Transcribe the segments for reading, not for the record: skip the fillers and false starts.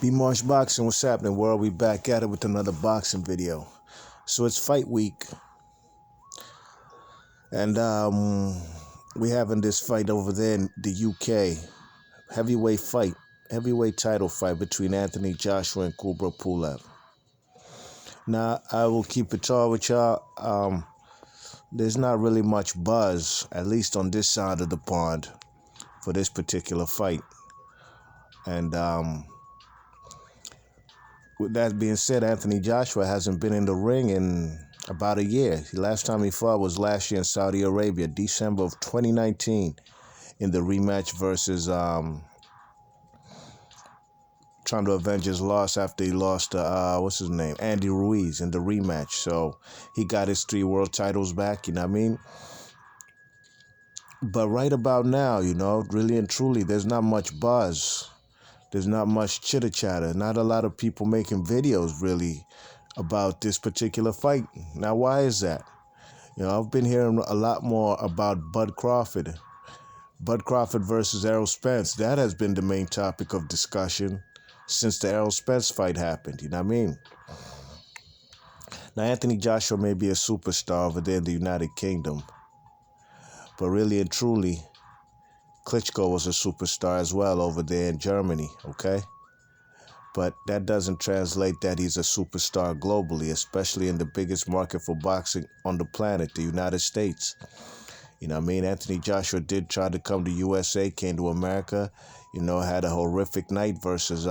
B-Marsh Boxing, what's happening, world? We back at it with another boxing video. So it's fight week, and we having this fight over there in the UK, heavyweight title fight between Anthony Joshua and Kubra Pulev. Now, I will keep it tall with y'all. There's not really much buzz, at least on this side of the pond, for this particular fight. And with that being said, Anthony Joshua hasn't been in the ring in about a year. The last time he fought was last year in Saudi Arabia, December of 2019, in the rematch versus trying to avenge his loss after he lost to Andy Ruiz in the rematch. So he got his 3 world titles back, you know what I mean? But right about now, really and truly, there's not much buzz. There's not much chitter-chatter. Not a lot of people making videos, really, about this particular fight. Now, why is that? I've been hearing a lot more about Bud Crawford. Bud Crawford versus Errol Spence. That has been the main topic of discussion since the Errol Spence fight happened. You know what I mean? Now, Anthony Joshua may be a superstar over there in the United Kingdom. But really and truly, Klitschko was a superstar as well over there in Germany, okay? But that doesn't translate that he's a superstar globally, especially in the biggest market for boxing on the planet, the United States. You know what I mean? Anthony Joshua did try to come to USA, came to America, had a horrific night versus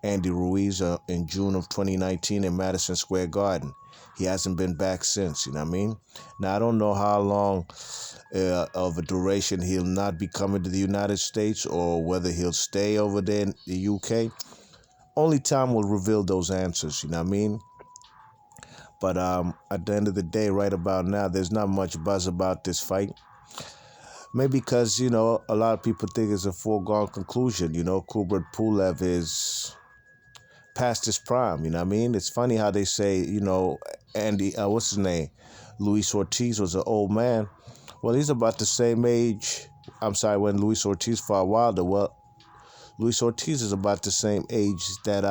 Andy Ruiz in June of 2019 in Madison Square Garden. He hasn't been back since, you know what I mean? Now, I don't know how long of a duration he'll not be coming to the United States or whether he'll stay over there in the UK. Only time will reveal those answers, you know what I mean? But at the end of the day, right about now, there's not much buzz about this fight. Maybe because, a lot of people think it's a foregone conclusion. Kubra Pulev is past his prime, you know what I mean? It's funny how they say, Andy, Luis Ortiz was an old man. Well, he's about the same age. When Luis Ortiz fought Wilder. Well, Luis Ortiz is about the same age that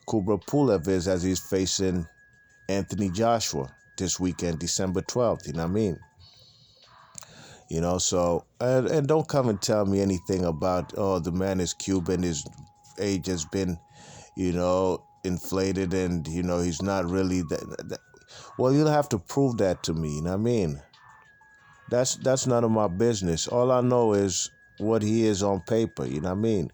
Kubra Pulev is, as he's facing Anthony Joshua this weekend, December 12th. You know what I mean? So and don't come and tell me anything about the man is Cuban, his age has been, inflated, and he's not really that. Well, you'll have to prove that to me. You know what I mean? That's none of my business. All I know is what he is on paper. You know what I mean?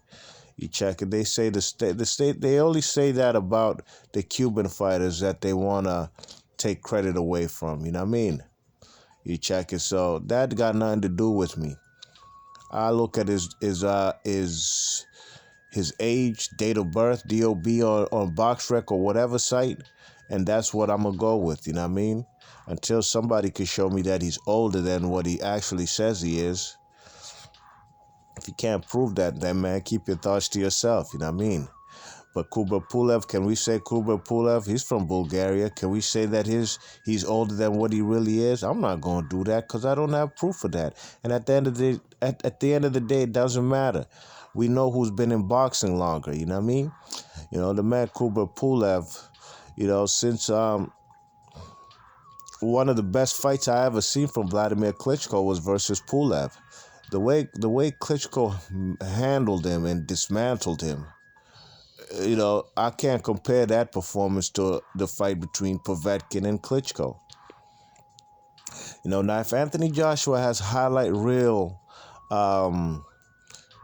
You check it. They say the state. They only say that about the Cuban fighters that they wanna take credit away from. You know what I mean? You check it. So that got nothing to do with me. I look at his age, date of birth, DOB on BoxRec or whatever site, and that's what I'm gonna go with. You know what I mean? Until somebody can show me that he's older than what he actually says he is. If you can't prove that, then, man, keep your thoughts to yourself. You know what I mean? But Kubra Pulev, can we say Kubra Pulev? He's from Bulgaria. Can we say that he's older than what he really is? I'm not going to do that because I don't have proof of that. And at the end of the day, it doesn't matter. We know who's been in boxing longer. You know what I mean? The man Kubra Pulev, since one of the best fights I ever seen from Vladimir Klitschko was versus Pulev. The way Klitschko handled him and dismantled him, I can't compare that performance to the fight between Povetkin and Klitschko. Now if Anthony Joshua has highlight reel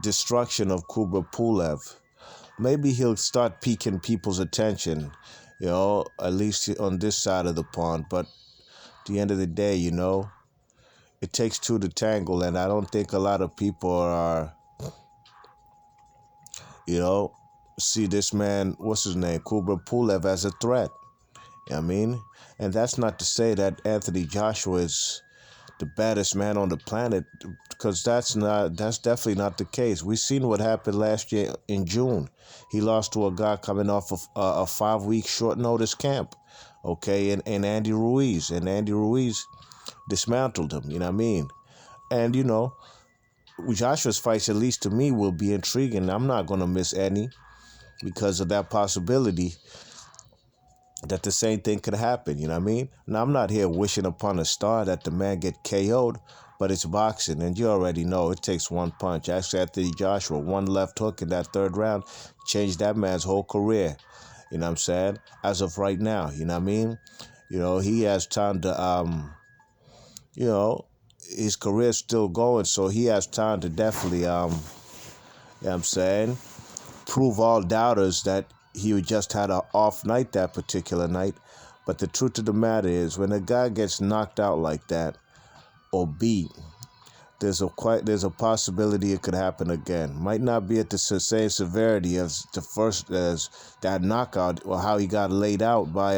destruction of Kubra Pulev, maybe he'll start piquing people's attention, at least on this side of the pond. But at the end of the day, it takes 2 to tangle, and I don't think a lot of people are, see this man, Kubra Pulev, as a threat. You know what I mean? And that's not to say that Anthony Joshua is the baddest man on the planet, because that's definitely not the case. We seen what happened last year in June. He lost to a guy coming off of a 5-week short notice camp, okay, and Andy Ruiz. And Andy Ruiz dismantled him, you know what I mean? And, Joshua's fights, at least to me, will be intriguing. I'm not going to miss any because of that possibility that the same thing could happen. You know what I mean? Now, I'm not here wishing upon a star that the man get KO'd, but it's boxing, and you already know it takes one punch. Actually, Anthony Joshua, one left hook in that third round, changed that man's whole career. You know what I'm saying? As of right now, you know what I mean? You know, he has time to, you know, his career's still going, so he has time to definitely, you know what I'm saying, prove all doubters that he just had an off night that particular night. But the truth of the matter is, when a guy gets knocked out like that or beat, there's a possibility it could happen again. Might not be at the same severity as that knockout or how he got laid out by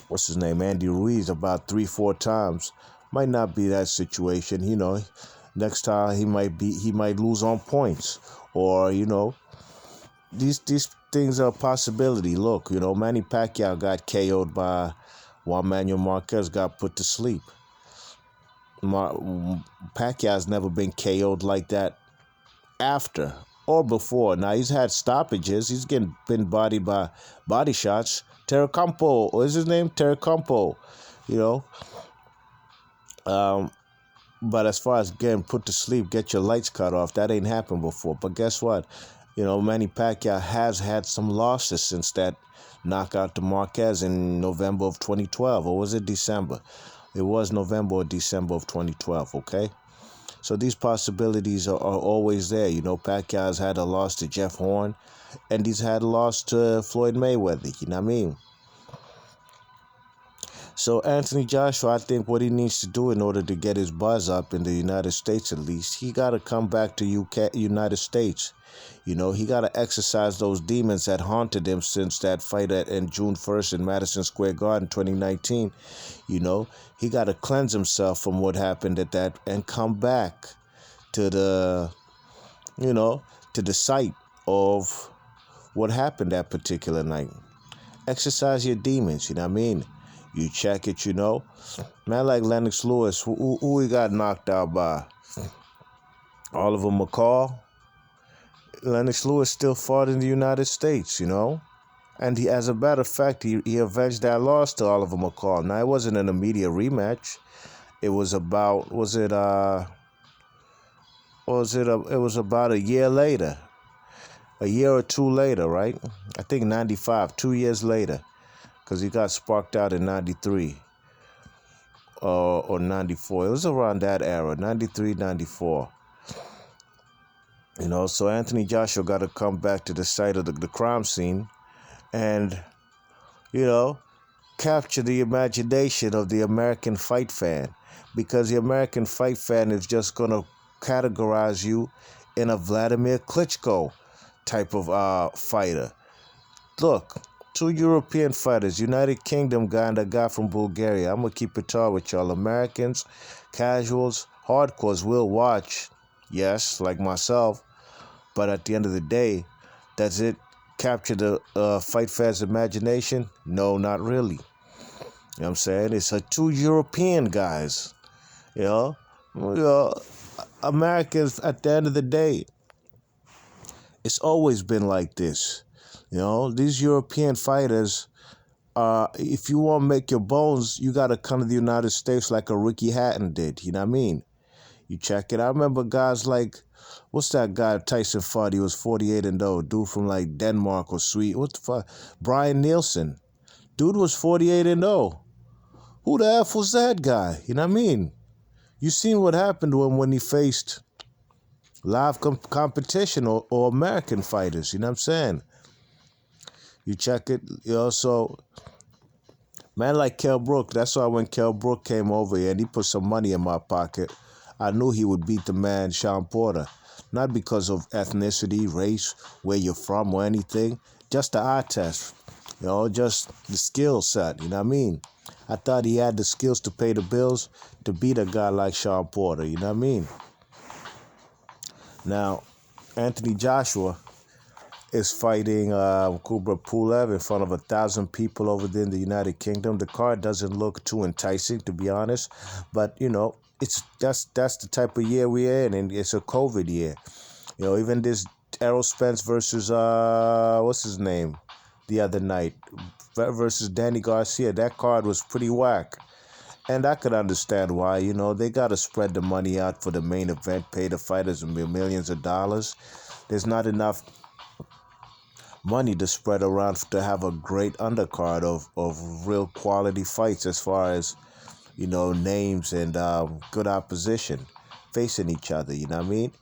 what's his name, Andy Ruiz, about 3-4 times. Might not be that situation. You know, next time he might lose on points, or you know, these things are a possibility. Look, you know, Manny Pacquiao got KO'd by Juan Manuel Marquez, got put to sleep. Pacquiao's never been KO'd like that after or before. Now, he's had stoppages. He's been bodied by body shots. Terracampo, what is his name? Terracampo, you know. But as far as getting put to sleep, get your lights cut off, that ain't happened before. But guess what? You know, Manny Pacquiao has had some losses since that knockout to Marquez in November of 2012. Or was it December? It was November or December of 2012, okay? So these possibilities are always there. You know, Pacquiao's had a loss to Jeff Horn, and he's had a loss to Floyd Mayweather, you know what I mean? So Anthony Joshua, I think what he needs to do in order to get his buzz up in the United States at least, he got to come back to United States. You know, he got to exercise those demons that haunted him since that fight in June 1st in Madison Square Garden 2019. You know, he got to cleanse himself from what happened at that and come back to the, you know, to the site of what happened that particular night. Exercise your demons, you know what I mean? You check it, you know. Man like Lennox Lewis, who he got knocked out by? Oliver McCall. Lennox Lewis still fought in the United States, you know. And he, as a matter of fact, he avenged that loss to Oliver McCall. Now, it wasn't an immediate rematch. It was about, it was about a year later. A year or two later, right? I think 95, 2 years later. Because he got sparked out in 93 or 94. It was around that era, 93, 94. You know, so Anthony Joshua got to come back to the site of the crime scene and, you know, capture the imagination of the American fight fan. Because the American fight fan is just going to categorize you in a Vladimir Klitschko type of fighter. Look, 2 European fighters, United Kingdom guy and a guy from Bulgaria. I'm going to keep it tall with y'all. Americans, casuals, hardcores will watch, yes, like myself. But at the end of the day, does it capture the fight fan's imagination? No, not really. You know what I'm saying? It's 2 European guys. You know, Americans, at the end of the day, it's always been like this. You know, these European fighters, if you want to make your bones, you got to come to the United States like a Ricky Hatton did. You know what I mean? You check it. I remember guys like, what's that guy Tyson fought? He was 48-0. Dude from like Denmark or Sweden. What the fuck? Brian Nielsen. Dude was 48-0. Who the F was that guy? You know what I mean? You seen what happened to him when he faced live competition or American fighters. You know what I'm saying? You check it, you know, so man like Kell Brook, that's why when Kell Brook came over here and he put some money in my pocket, I knew he would beat the man Sean Porter. Not because of ethnicity, race, where you're from or anything, just the eye test, you know, just the skill set, you know what I mean? I thought he had the skills to pay the bills to beat a guy like Sean Porter, you know what I mean? Now, Anthony Joshua is fighting Kubra Pulev in front of 1,000 people over there in the United Kingdom. The card doesn't look too enticing, to be honest. But, you know, that's the type of year we're in, and it's a COVID year. Even this Errol Spence versus what's his name, the other night versus Danny Garcia. That card was pretty whack, and I could understand why. They gotta spread the money out for the main event, pay the fighters millions of dollars. There's not enough money to spread around to have a great undercard of real quality fights as far as names and good opposition facing each other. You know what I mean?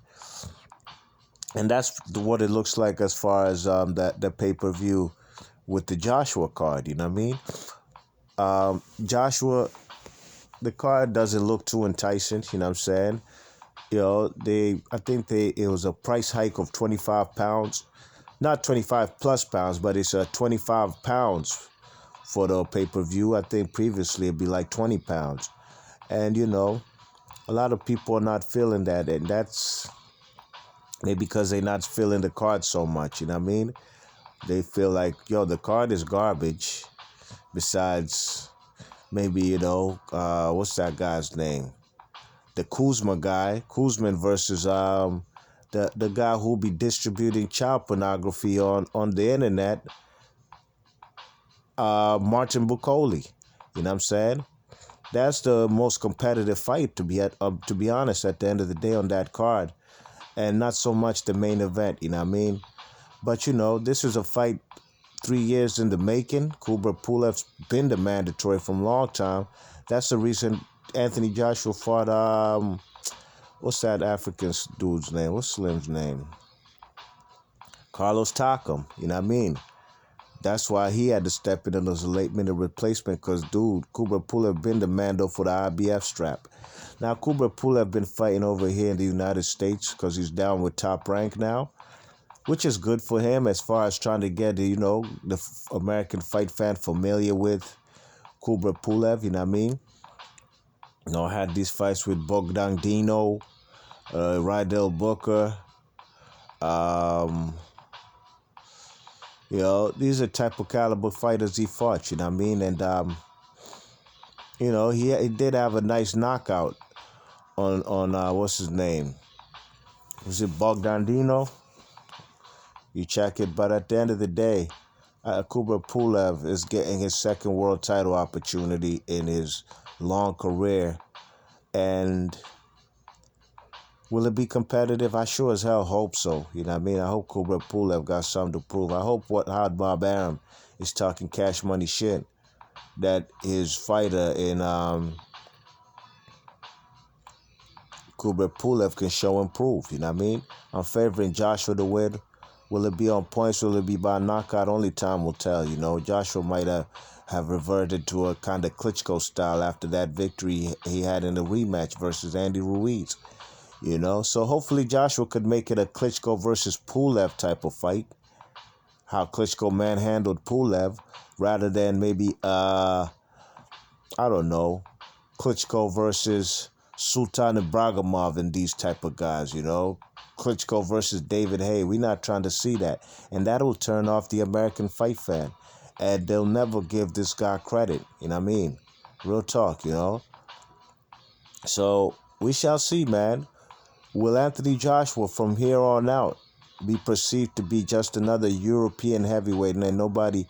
And that's what it looks like as far as that the pay-per-view with the Joshua card. You know what I mean? Joshua, the card doesn't look too enticing. You know what I'm saying? I think it was a price hike of 25 pounds. Not 25 plus pounds, but it's 25 pounds for the pay-per-view. I think previously it'd be like 20 pounds. And, a lot of people are not feeling that. And that's maybe because they're not feeling the card so much. You know what I mean? They feel like, the card is garbage. Besides, maybe, what's that guy's name? The Kuzma guy. Kuzman versus the guy who'll be distributing child pornography on the internet, Martin Bucoli. You know what I'm saying? That's the most competitive fight, to be honest, at the end of the day on that card. And not so much the main event, you know what I mean? But, this is a fight 3 years in the making. Kubra Pulev's been the mandatory from a long time. That's the reason Anthony Joshua fought, what's that African dude's name? What's Slim's name? Carlos Takam, you know what I mean? That's why he had to step in as a late-minute replacement because, Kubra Pulev been the mando for the IBF strap. Now, Kubra Pulev been fighting over here in the United States because he's down with Top Rank now, which is good for him as far as trying to get, the American fight fan familiar with Kubra Pulev, you know what I mean? I had these fights with Bogdan Dino, Rydell Booker. These are type of caliber fighters he fought, you know what I mean? And, he did have a nice knockout on what's his name? Was it Bogdan Dino? You check it. But at the end of the day, Kubra Pulev is getting his second world title opportunity in his long career. And will it be competitive? I sure as hell hope so. You know what I mean? I hope Kubra Pulev got something to prove. I hope how Bob Arum is talking cash money shit that his fighter in Kubra Pulev can show and prove. You know what I mean? I'm favoring Joshua to win. Will it be on points? Will it be by knockout? Only time will tell. Joshua might have reverted to a kind of Klitschko style after that victory he had in the rematch versus Andy Ruiz. So hopefully Joshua could make it a Klitschko versus Pulev type of fight. How Klitschko manhandled Pulev rather than maybe, I don't know, Klitschko versus Sultan Ibragimov and these type of guys, Klitschko versus David Haye. We're not trying to see that. And that'll turn off the American fight fan. And they'll never give this guy credit. You know what I mean? Real talk, So we shall see, man. Will Anthony Joshua from here on out be perceived to be just another European heavyweight and then nobody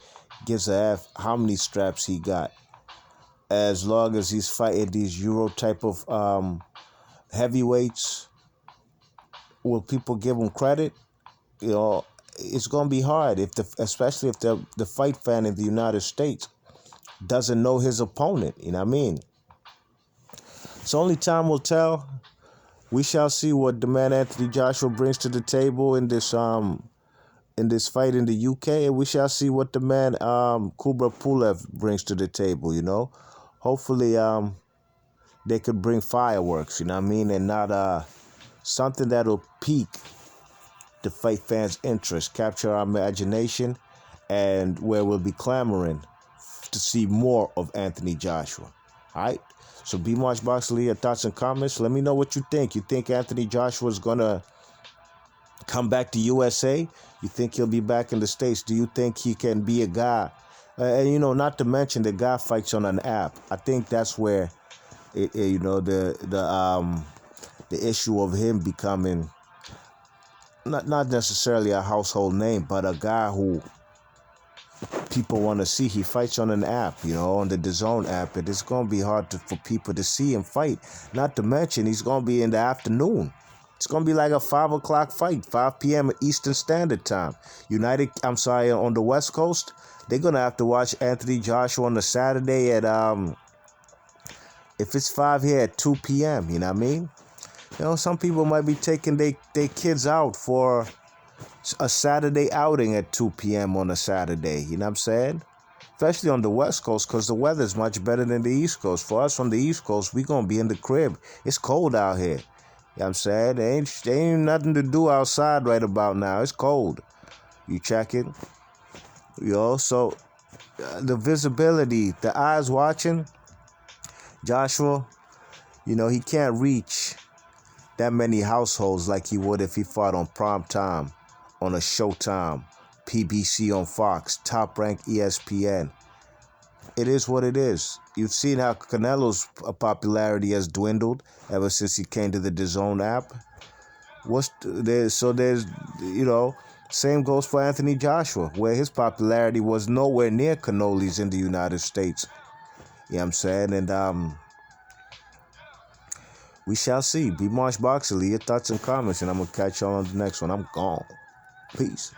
gives a F how many straps he got? As long as he's fighting these Euro type of heavyweights, will people give him credit? It's going to be hard, especially if the fight fan in the United States doesn't know his opponent. You know what I mean? So only time will tell. We shall see what the man Anthony Joshua brings to the table in this fight in the UK, and we shall see what the man Kubra Pulev brings to the table. Hopefully they could bring fireworks, you know what I mean, and not something that'll pique the fight fans' interest, capture our imagination, and where we'll be clamoring to see more of Anthony Joshua. All right? So B March Boxley, your thoughts and comments. Let me know what you think. You think Anthony Joshua is going to come back to USA? You think he'll be back in the States? Do you think he can be a guy? And, not to mention the guy fights on an app. I think that's where The issue of him becoming not necessarily a household name, but a guy who people want to see. He fights on an app, on the DAZN app, and it's going to be hard for people to see him fight. Not to mention, he's going to be in the afternoon. It's going to be like a 5 o'clock fight, 5 p.m. Eastern Standard Time. On the West Coast, they're going to have to watch Anthony Joshua on the Saturday at, if it's 5 here, at 2 p.m., you know what I mean? Some people might be taking their kids out for a Saturday outing at 2 p.m. on a Saturday, you know what I'm saying? Especially on the West Coast, because the weather's much better than the East Coast. For us on the East Coast, we going to be in the crib. It's cold out here. You know what I'm saying? There ain't nothing to do outside right about now. It's cold. You check it? So the visibility, the eyes watching, Joshua, he can't reach that many households like he would if he fought on prime time, on a Showtime, PBC on Fox, Top Rank ESPN. It is what it is. You've seen how Canelo's popularity has dwindled ever since he came to the DAZN app. Same goes for Anthony Joshua, where his popularity was nowhere near Canoli's in the United States. You know what I'm saying? And we shall see. Be Marsh Boxley, your thoughts and comments, and I'm going to catch y'all on the next one. I'm gone. Peace.